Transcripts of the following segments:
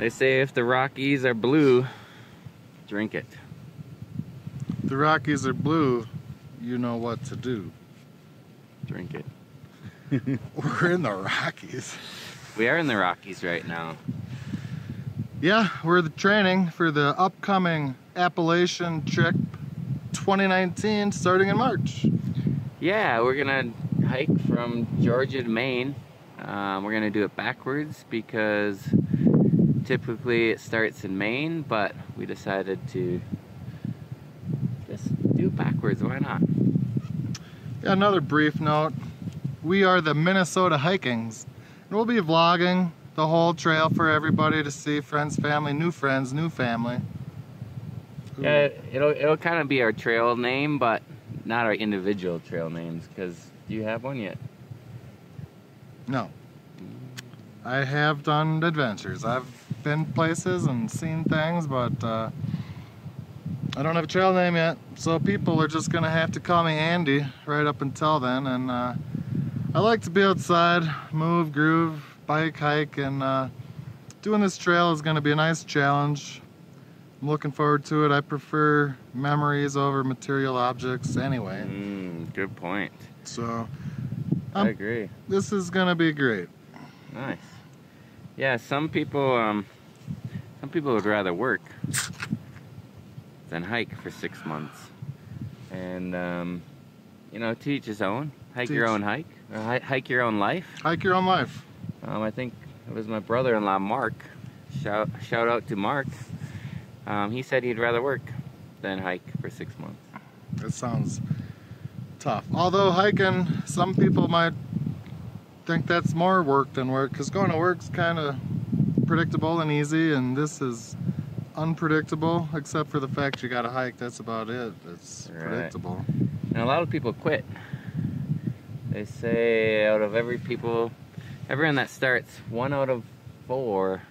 They say if the Rockies are blue, drink it. If the Rockies are blue, you know what to do. Drink it. We're in the Rockies. We are in the Rockies right now. Yeah, we're training for the upcoming Appalachian Trail 2019 starting in March. Yeah, we're gonna hike from Georgia to Maine. We're gonna do it backwards because typically it starts in Maine, but we decided to just do it backwards. Why not? Yeah, another brief note. We are the Minnesota Hikings. And we'll be vlogging the whole trail for everybody to see, friends, family, new friends, new family. Yeah, it'll kind of be our trail name, but not our individual trail names, because do you have one yet? No. I have done adventures. I've been places and seen things, but I don't have a trail name yet. So people are just gonna have to call me Andy right up until then. And I like to be outside, move, groove, bike, hike, and doing this trail is gonna be a nice challenge. I'm looking forward to it. I prefer memories over material objects anyway. Good point. So I agree. This is gonna be great. Nice. Yeah, some people would rather work than hike for 6 months. And you know, to each his own. Hike your own hike, or hike your own life. Hike your own life. I think it was my brother-in-law, Mark. Shout out to Mark. He said he'd rather work than hike for 6 months. That sounds tough. Although hiking, some people might think that's more work than work, because going to work's kind of predictable and easy, and this is unpredictable, except for the fact you gotta hike. That's about it. It's predictable. And a lot of people quit. They say out of everyone that starts, 1 out of 4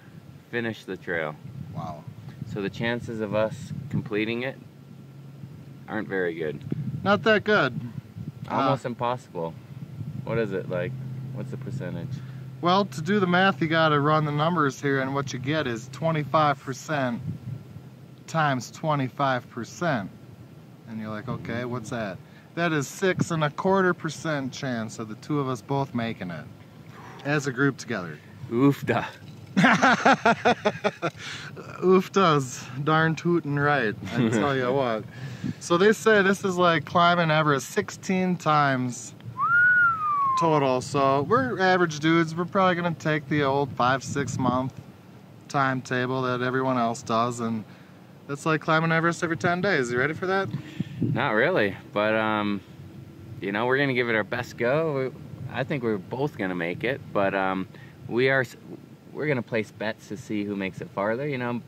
finish the trail. Wow. So the chances of us completing it aren't very good. Not that good. Almost impossible. What is it like? What's the percentage? Well, to do the math, you gotta run the numbers here, and what you get is 25% times 25%. And you're like, okay, what's that? That is 6.25% chance of the two of us both making it as a group together. Oofda. Oofda's darn tootin' right, I tell you what. So they say this is like climbing Everest 16 times total. So we're average dudes. We're probably gonna take the old 5-6 month timetable that everyone else does, and that's like climbing Everest every 10 days. You ready for that? Not really, but you know, we're gonna give it our best go. I think we're both gonna make it, but we're gonna place bets to see who makes it farther. You know,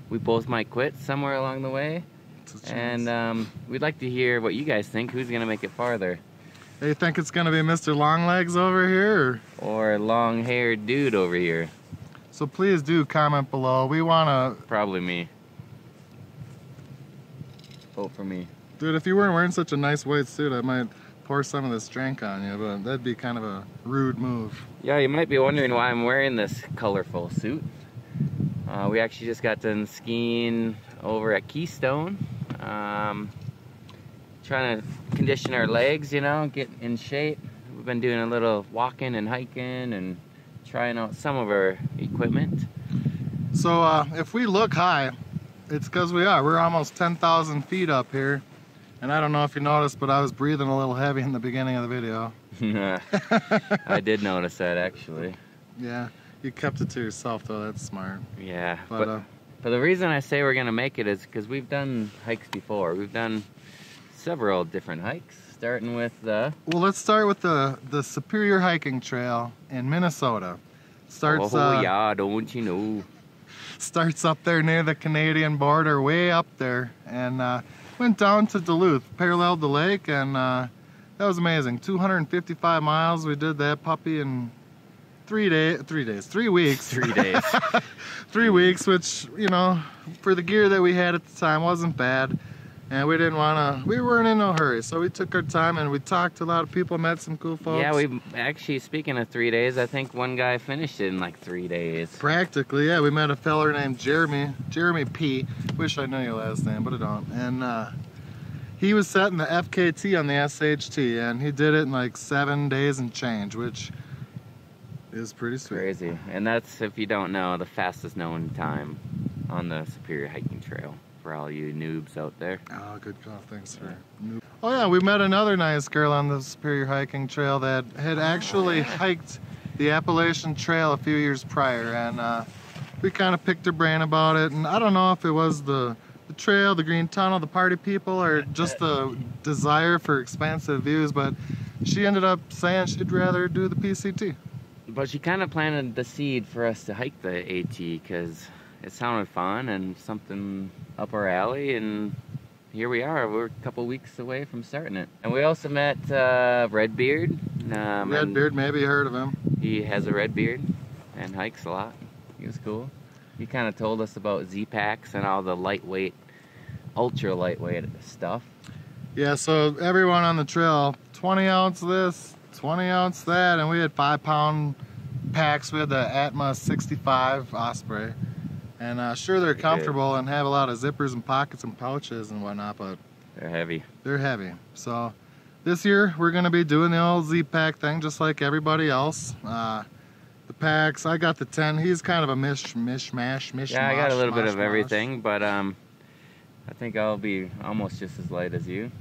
we both might quit somewhere along the way, and we'd like to hear what you guys think. Who's gonna make it farther? Hey, you think it's gonna be Mr. Longlegs over here, or long-haired dude over here? So please do comment below. We wanna... Probably me. Vote for me. Dude, if you weren't wearing such a nice white suit, I might pour some of this drink on you, but that'd be kind of a rude move. Yeah, you might be wondering why I'm wearing this colorful suit. We actually just got done skiing over at Keystone. Trying to condition our legs, you know, get in shape. We've been doing a little walking and hiking and trying out some of our equipment. So if we look high, it's because we are. We're almost 10,000 feet up here. And I don't know if you noticed, but I was breathing a little heavy in the beginning of the video. I did notice that, actually. Yeah, you kept it to yourself, though. That's smart. Yeah, but the reason I say we're going to make it is because we've done hikes before. We've done several different hikes, starting with the... Well, let's start with the Superior Hiking Trail in Minnesota. Starts, yeah, don't you know? Starts up there near the Canadian border, way up there, and went down to Duluth, paralleled the lake, and that was amazing. 255 miles. We did that puppy in 3 weeks. 3 days. 3 weeks, which, you know, for the gear that we had at the time wasn't bad. And we weren't in no hurry, so we took our time and we talked to a lot of people, met some cool folks. Yeah, we actually, speaking of 3 days, I think one guy finished it in like 3 days. Practically, yeah. We met a feller named Jeremy P. Wish I knew your last name, but I don't. And he was setting the FKT on the SHT, and he did it in like 7 days and change, which is pretty sweet. Crazy. And that's, if you don't know, the fastest known time on the Superior Hiking Trail. For all you noobs out there. Oh, good call. Thanks for noob. Oh yeah, we met another nice girl on the Superior Hiking Trail that had actually hiked the Appalachian Trail a few years prior, and we kind of picked her brain about it. And I don't know if it was the trail, the green tunnel, the party people, or just the desire for expansive views, but she ended up saying she'd rather do the PCT. But she kind of planted the seed for us to hike the AT, because it sounded fun and something up our alley, and here we are. We're a couple weeks away from starting it. And we also met Redbeard. Redbeard, maybe you heard of him. He has a red beard and hikes a lot. He was cool. He kind of told us about Z-Packs and all the lightweight, ultra lightweight stuff. Yeah, so everyone on the trail, 20 ounce this, 20 ounce that, and we had 5-pound packs. We had the Atmos 65 Osprey. And sure, they're comfortable and have a lot of zippers and pockets and pouches and whatnot, but they're heavy. They're heavy. So this year we're going to be doing the old Z-Pack thing just like everybody else. The packs, I got the 10. He's kind of a mishmash. Yeah, I got a little bit of everything, but I think I'll be almost just as light as you.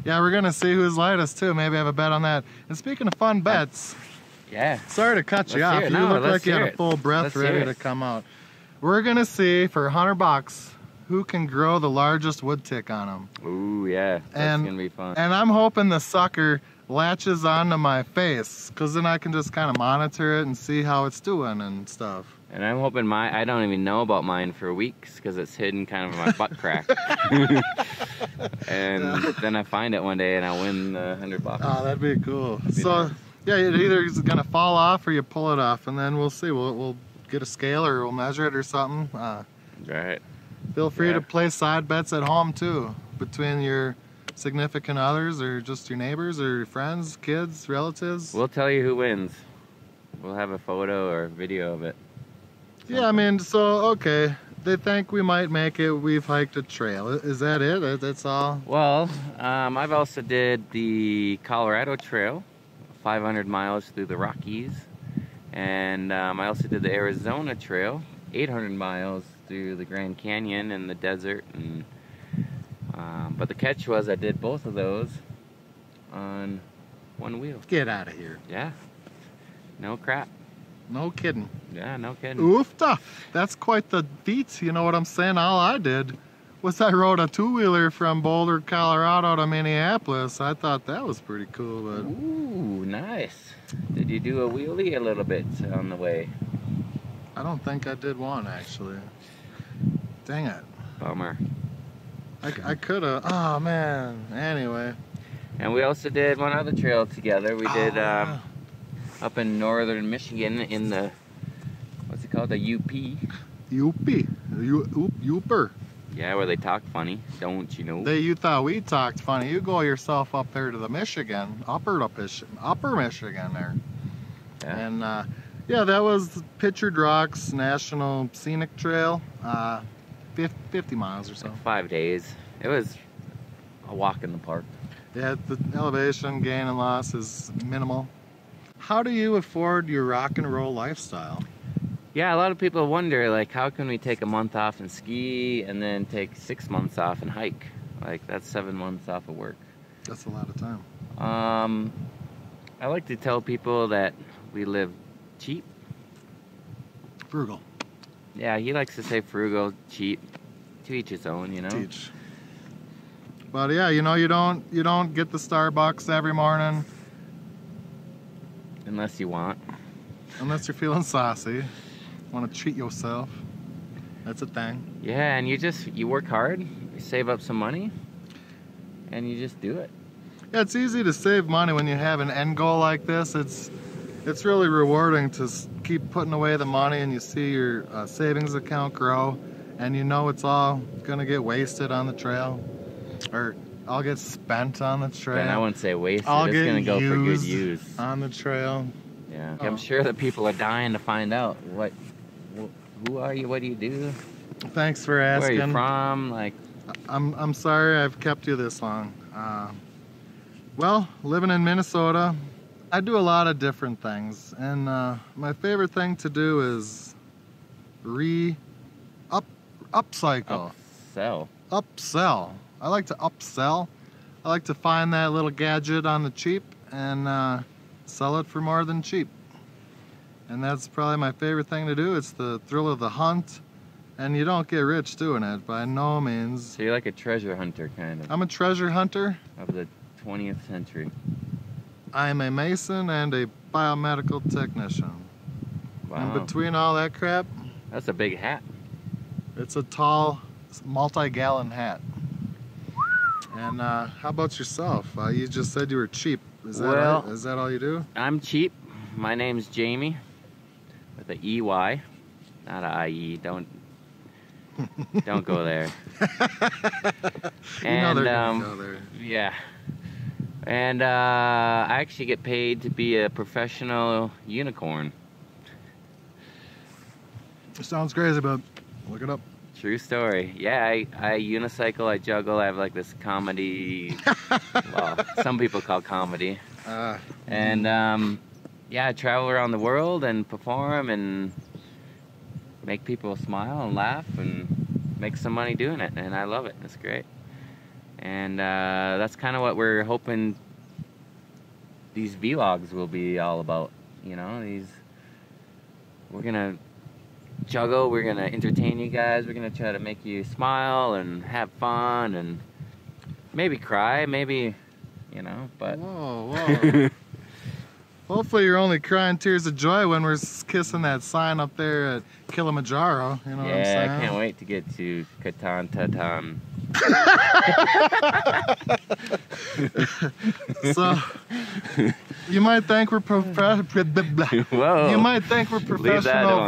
Yeah, we're going to see who's lightest too. Maybe have a bet on that. And speaking of fun bets, yeah. Sorry to cut you off. You look like you had a full breath ready to come out. We're gonna see for $100 who can grow the largest wood tick on them. Ooh, yeah, that's gonna be fun. And I'm hoping the sucker latches onto my face, because then I can just kind of monitor it and see how it's doing and stuff. And I'm hoping I don't even know about mine for weeks, because it's hidden kind of in my butt crack. And then I find it one day and I win $100. Oh, that'd be cool. So, yeah, it either is gonna fall off or you pull it off, and then we'll see. We'll get a scale or we'll measure it or something. Right. Feel free to play side bets at home too, between your significant others or just your neighbors or your friends, kids, relatives. We'll tell you who wins. We'll have a photo or video of it. Yeah, I mean, so, okay, they think we might make it. We've hiked a trail. Is that it? That's all? Well, I've also did the Colorado Trail, 500 miles through the Rockies. And I also did the Arizona Trail, 800 miles through the Grand Canyon and the desert. And but the catch was I did both of those on one wheel. Get out of here. Yeah. No crap. No kidding. Yeah, no kidding. Oofta. That's quite the feat, you know what I'm saying? All I did was I rode a two-wheeler from Boulder, Colorado to Minneapolis. I thought that was pretty cool. But ooh, nice. Did you do a wheelie a little bit on the way? I don't think I did one, actually. Dang it. Bummer. I could have. Oh, man. Anyway. And we also did one other trail together. We did up in northern Michigan in the, what's it called? The UP. Uper. Yeah, where they talk funny, don't you know? You thought we talked funny. You go yourself up there to the Michigan, upper Michigan there. Yeah. And yeah, that was Pictured Rocks National Scenic Trail, 50 miles or so. Like 5 days. It was a walk in the park. Yeah, the elevation gain and loss is minimal. How do you afford your rock and roll lifestyle? Yeah, a lot of people wonder, like, how can we take a month off and ski and then take 6 months off and hike? Like, that's 7 months off of work. That's a lot of time. I like to tell people that we live cheap. Frugal. Yeah, he likes to say frugal, cheap, to each his own, you know? Teach. But yeah, you know, you don't get the Starbucks every morning. Unless you want. Unless you're feeling saucy. Want to treat yourself. That's a thing. Yeah, and you work hard, you save up some money, and you just do it. Yeah, it's easy to save money when you have an end goal like this. It's really rewarding to keep putting away the money and you see your savings account grow, and you know it's all gonna get wasted on the trail. Or I'll get spent on the trail. And I wouldn't say wasted. I'll It's get gonna go for good used use. on the trail. Yeah. Oh. I'm sure that people are dying to find out who are you? What do you do? Thanks for asking. Where are you from? Like, I'm sorry I've kept you this long. Well, living in Minnesota, I do a lot of different things, and my favorite thing to do is upcycle. Upsell. I like to upsell. I like to find that little gadget on the cheap and sell it for more than cheap. And that's probably my favorite thing to do. It's the thrill of the hunt, and you don't get rich doing it, by no means. so you're like a treasure hunter, kind of. I'm a treasure hunter. Of the 20th century. I'm a mason and a biomedical technician. Wow. And between all that crap, That's a big hat. it's a tall, multi-gallon hat. And how about yourself? You just said you were cheap. Is that all you do? I'm cheap. My name's Jamey with a EY, not a IE. Don't go there. You know they're And gonna go there. yeah. And I actually get paid to be a professional unicorn. It sounds crazy, but look it up. True story. Yeah, I unicycle, I juggle, I have like this comedy, well, some people call comedy. And yeah, I travel around the world and perform and make people smile and laugh and make some money doing it. And I love it. It's great. And that's kind of what we're hoping these vlogs will be all about. You know, we're gonna juggle, we're gonna entertain you guys, we're gonna try to make you smile and have fun and maybe cry, maybe, you know, but Whoa. Hopefully you're only crying tears of joy when we're kissing that sign up there at Kilimanjaro, you know what I'm yeah, saying? I can't wait to get to Katan. So you might think we're professional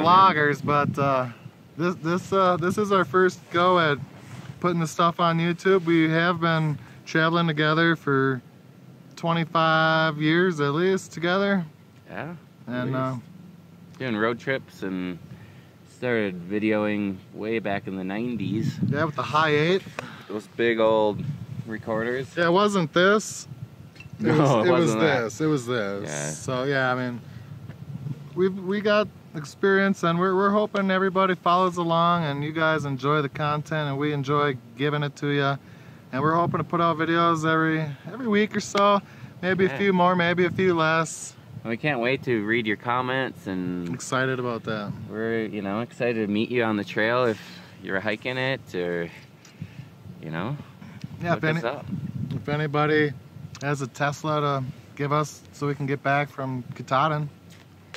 vloggers, but this is our first go at putting the stuff on YouTube. We have been traveling together for 25 years at least together. Yeah. And doing road trips and started videoing way back in the 90s. yeah, with the high 8. Those big old recorders. Yeah, it wasn't this. It was this. Yeah. So yeah, I mean, we got experience, and we're hoping everybody follows along, and you guys enjoy the content, and we enjoy giving it to you. And we're hoping to put out videos every week or so, maybe a few more, maybe a few less. We can't wait to read your comments, and Excited about that. we're, you know, excited to meet you on the trail if you're hiking it, or, you know, Yeah, look us up. if anybody has a Tesla to give us so we can get back from Katahdin,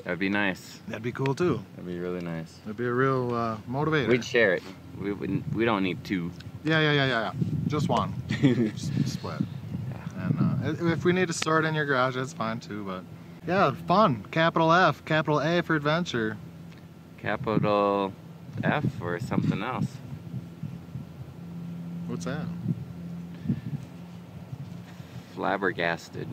That'd be nice. that'd be cool too. That'd be really nice. It'd be a real motivator. We'd share it. We don't need two. Yeah. Just one. Just split. And if we need to store it in your garage, that's fine too. But yeah, fun. Capital F, capital A for adventure. Capital F or something else. What's that? Flabbergasted.